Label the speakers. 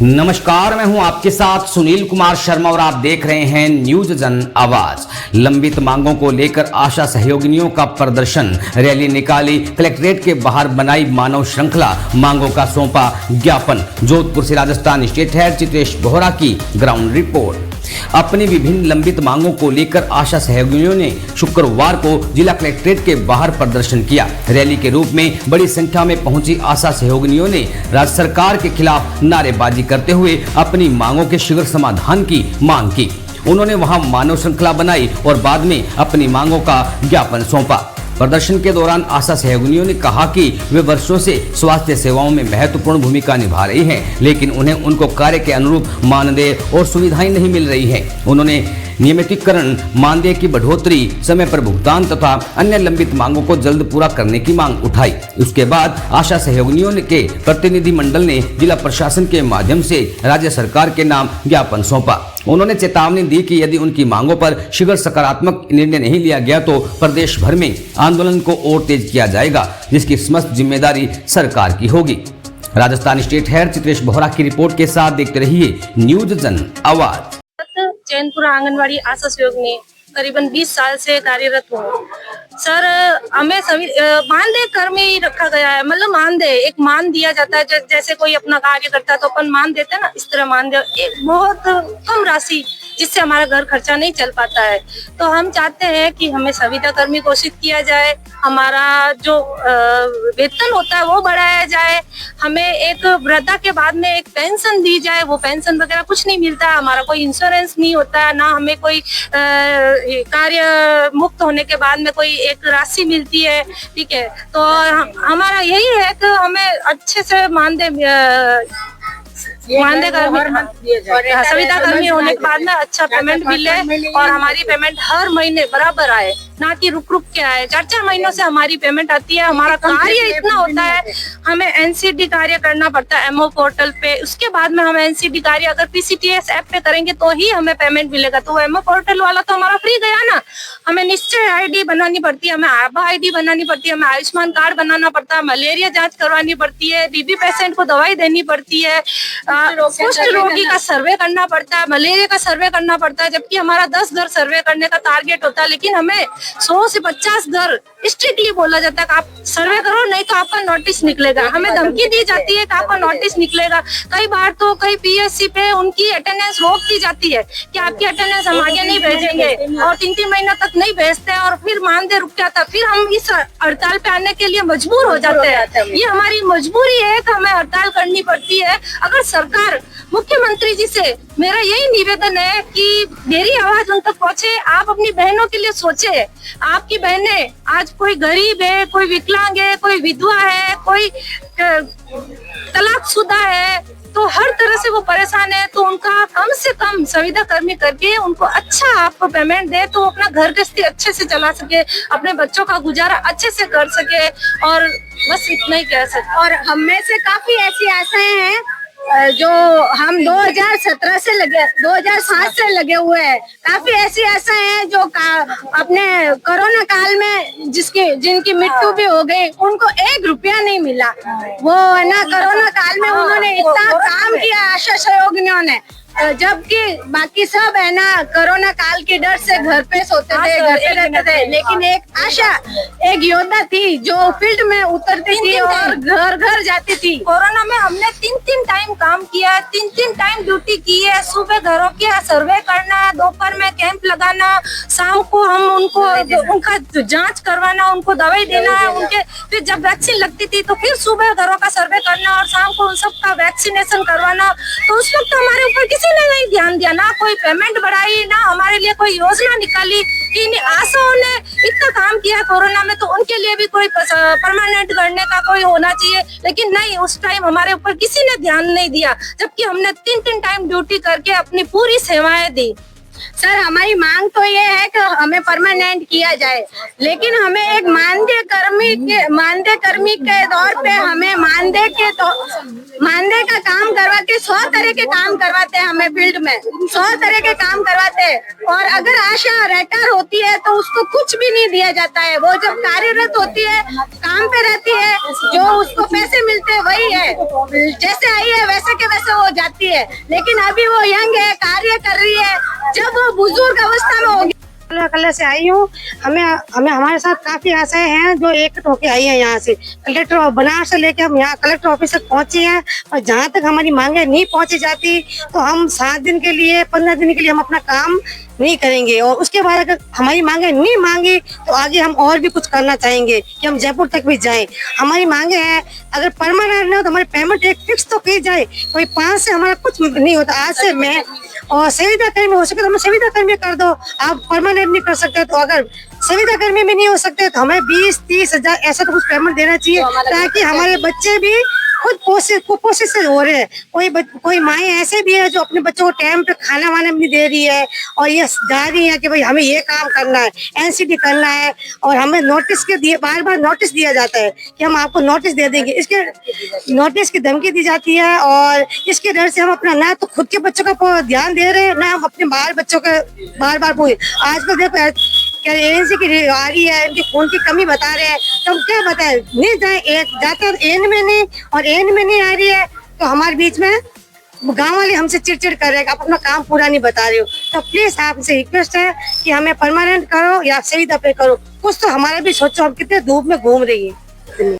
Speaker 1: नमस्कार, मैं हूं आपके साथ सुनील कुमार शर्मा और आप देख रहे हैं न्यूज जन आवाज। लंबित मांगों को लेकर आशा सहयोगिनियों का प्रदर्शन, रैली निकाली, कलेक्ट्रेट के बाहर बनाई मानव श्रृंखला, मांगों का सौंपा ज्ञापन। जोधपुर से राजस्थान स्टेट हेड चित्रेश बोहरा की ग्राउंड रिपोर्ट। अपनी विभिन्न लंबित मांगों को लेकर आशा सहयोगियों ने शुक्रवार को जिला कलेक्ट्रेट के बाहर प्रदर्शन किया। रैली के रूप में बड़ी संख्या में पहुंची आशा सहयोगिनियों ने राज्य सरकार के खिलाफ नारेबाजी करते हुए अपनी मांगों के शीघ्र समाधान की मांग की। उन्होंने वहां मानव श्रृंखला बनाई और बाद में अपनी मांगों का ज्ञापन सौंपा। प्रदर्शन के दौरान आशा सहयोगिनियों ने कहा कि वे वर्षों से स्वास्थ्य सेवाओं में महत्वपूर्ण भूमिका निभा रही हैं, लेकिन उन्हें उनको कार्य के अनुरूप मानदेय और सुविधाएं नहीं मिल रही हैं। उन्होंने नियमितीकरण, मानदेय की बढ़ोतरी, समय पर भुगतान तथा अन्य लंबित मांगों को जल्द पूरा करने की मांग उठाई। उसके बाद आशा सहयोगिनियों के प्रतिनिधि मंडल ने जिला प्रशासन के माध्यम से राज्य सरकार के नाम ज्ञापन सौंपा। उन्होंने चेतावनी दी कि यदि उनकी मांगों पर शीघ्र सकारात्मक निर्णय नहीं लिया गया तो प्रदेश भर में आंदोलन को और तेज किया जाएगा, जिसकी समस्त जिम्मेदारी सरकार की होगी। राजस्थान स्टेट हेड चित्रेश बोहरा की रिपोर्ट के साथ देखते रहिए न्यूज जन आवाज।
Speaker 2: चैनपुरा आंगनवाड़ी आशा सहयोगिनी करीबन 20 साल से कार्यरत हूँ। सर, हमें सभी मानदेय कर्मी रखा गया है। मतलब मानदेय एक मान दिया जाता है, जैसे कोई अपना कार्य करता है तो अपन मान देते हैं ना, इस तरह मानदेय एक बहुत कम राशि जिससे हमारा घर खर्चा नहीं चल पाता है। तो हम चाहते हैं कि हमें संविदा कर्मी घोषित किया जाए, हमारा जो वेतन होता है वो बढ़ाया जाए, हमें एक वृद्धा के बाद में एक पेंशन दी जाए। वो पेंशन वगैरह कुछ नहीं मिलता है, हमारा कोई इंश्योरेंस नहीं होता है, ना हमें कोई कार्य मुक्त होने के बाद में कोई एक राशि मिलती है। ठीक है, तो हमारा यही है कि हमें अच्छे से मानदेय कर्मी संविदा कर्मी होने के बाद में अच्छा पेमेंट मिले और हमारी पेमेंट हर महीने बराबर आए, ना कि रुक रुक के आए। 4-4 महीनों से हमारी पेमेंट आती है। हमारा कार्य इतना होता है, हमें एनसीडी कार्य करना पड़ता है एमओ पोर्टल पे। उसके बाद में हम एनसीडी कार्य अगर पीसीटीएस ऐप पे करेंगे तो ही हमें पेमेंट मिलेगा। तो एमओ पोर्टल वाला तो हमारा फ्री गया ना। हमें निश्चय आईडी बनानी पड़ती है, हमें आभा आईडी बनानी पड़ती है, हमें आयुष्मान कार्ड बनाना पड़ता है, मलेरिया जांच करवानी पड़ती है, बीबी पेशेंट को दवाई देनी पड़ती है, कुष्ठ रोगी का सर्वे करना पड़ता है, मलेरिया का सर्वे करना पड़ता है। जबकि हमारा 10 घर सर्वे करने का टारगेट होता है, लेकिन हमें 100 से 50 घर स्ट्रिक्टली बोला जाता है कि आप सर्वे करो, नहीं तो आपका नोटिस निकलेगा। हमें धमकी दी जाती है कि आपका नोटिस निकलेगा। कई बार तो कई पीएससी पे उनकी अटेंडेंस रोक दी जाती है कि आपकी अटेंडेंस हम आगे नहीं भेजेंगे, और 3-3 महीना तक नहीं भेजते हैं और फिर मानदेय रुक जाता है। फिर हम इस हड़ताल पे आने के लिए मजबूर हो जाते हैं। ये हमारी मजबूरी है कि हमें हड़ताल करनी पड़ती है। अगर सरकार, मुख्यमंत्री जी से मेरा यही निवेदन है कि मेरी आवाज उन तक पहुंचे। आप अपनी बहनों के लिए सोचे। आपकी बहनें आज कोई गरीब है, कोई विकलांग है, कोई विधवा है, कोई तलाकशुदा है, तो हर तरह से वो परेशान है। तो उनका कम से कम संविदा कर्मी करके उनको अच्छा आपको पेमेंट दे तो अपना घर गृहस्थी अच्छे से चला सके, अपने बच्चों का गुजारा अच्छे से कर सके। और बस इतना ही कह सकते।
Speaker 3: और हम में से काफी ऐसी आशाएं हैं जो हम 2017 से 2007 से लगे हुए हैं। काफी ऐसी आशाएं हैं जो अपने कोरोना काल में जिनकी मृत्यु भी हो गई, उनको 1 रुपया नहीं मिला। वो है ना, कोरोना काल में उन्होंने इतना काम किया आशा सहयोगिनियों ने, जबकि बाकी सब है ना कोरोना काल के डर से घर पे सोते थे, घर पे रहते थे। लेकिन एक आशा, एक योद्धा थी जो फील्ड में उतरती थी और घर घर जाती थी।
Speaker 2: कोरोना में हमने 3-3 टाइम काम किया, 3-3 टाइम ड्यूटी की है। सुबह घरों के सर्वे करना, दोपहर में कैंप लगाना, शाम को हम उनका जांच करवाना, उनको दवाई देना, उनके फिर जब वैक्सीन लगती थी तो फिर सुबह घरों का सर्वे करना और शाम को उन सबका वैक्सीनेशन करवाना। तो उस वक्त हमारे ऊपर किसी ने नहीं ध्यान दिया, ना कोई पेमेंट बढ़ाई, ना हमारे लिए कोई योजना निकाली। इन आशाओं ने इतना काम किया कोरोना में, तो उनके लिए भी कोई परमानेंट करने का कोई होना चाहिए, लेकिन नहीं, उस टाइम हमारे ऊपर किसी ने ध्यान नहीं दिया, जबकि हमने 3-3 टाइम ड्यूटी करके अपनी पूरी सेवाएं दी।
Speaker 3: सर, हमारी मांग तो ये है कि हमें परमानेंट किया जाए। लेकिन हमें एक मानदेय कर्मी के तौर पे हमें मानदेय का काम करवा के 100 तरह के काम करवाते हैं, हमें फील्ड में 100 तरह के काम करवाते हैं। और अगर आशा रिटायर होती है तो उसको कुछ भी नहीं दिया जाता है। वो जब कार्यरत होती है, काम पे रहती है, जो उसको पैसे मिलते हैं वही है, जैसे आई है वैसे के वैसे वो जाती है। लेकिन अभी वो यंग है, कार्य कर रही है, जब वो बुजुर्ग अवस्था में होगी।
Speaker 4: कल से आई हूँ, हमें हमारे साथ काफी आशाएं हैं जो एक होके आई है। यहाँ से कलेक्टर बनारस से लेके हम यहाँ कलेक्टर ऑफिस तक पहुंचे हैं, और जहाँ तक हमारी मांगे नहीं पहुंची जाती तो हम 7 दिन के लिए 15 दिन के लिए हम अपना काम नहीं करेंगे। और उसके बाद अगर हमारी मांगे नहीं मांगी तो आगे हम और भी कुछ करना चाहेंगे कि हम जयपुर तक भी जाएं। हमारी मांगे हैं, अगर परमानेंट ना हो तो हमारी पेमेंट एक फिक्स तो की जाए। कोई 5 से हमारा कुछ नहीं होता। आज से मैं और संविदा कर्मी हो सके तो हमें संविदा कर्मी कर दो। आप परमानेंट नहीं कर सकते तो अगर संविदा कर्मी में नहीं हो सकते तो हमें 20-30 हजार ऐसा तो कुछ पेमेंट देना चाहिए, ताकि हमारे बच्चे भी खुद कुपोषित से हो रहे हैं। कोई माएँ ऐसे भी है जो अपने बच्चों को टाइम पे खाना वाना नहीं दे रही है, और ये जा रही है कि भाई हमें ये काम करना है, एनसीडी करना है, और हमें नोटिस के दिए बार नोटिस दिया जाता है कि हम आपको नोटिस दे देंगे। इसके नोटिस की धमकी दी जाती है, और इसके डर से हम अपना ना तो खुद के बच्चों का ध्यान दे रहे हैं, ना हम अपने बाहर बच्चों का बार आजकल देखो एजेंसी की आ रही है, इनकी खून की कमी बता रहे हैं, तो हम क्या बताएं, नहीं जाए एक जाते एन में नहीं, और एन में नहीं आ रही है तो हमारे बीच में गांव वाले हमसे चिड़चिड़ कर रहे हैं, आप अपना काम पूरा नहीं बता रहे हो। तो प्लीज आपसे रिक्वेस्ट है कि हमें परमानेंट करो या संविदा पे करो, कुछ तो हमारा भी सोचो, हम कितने धूप में घूम रही है।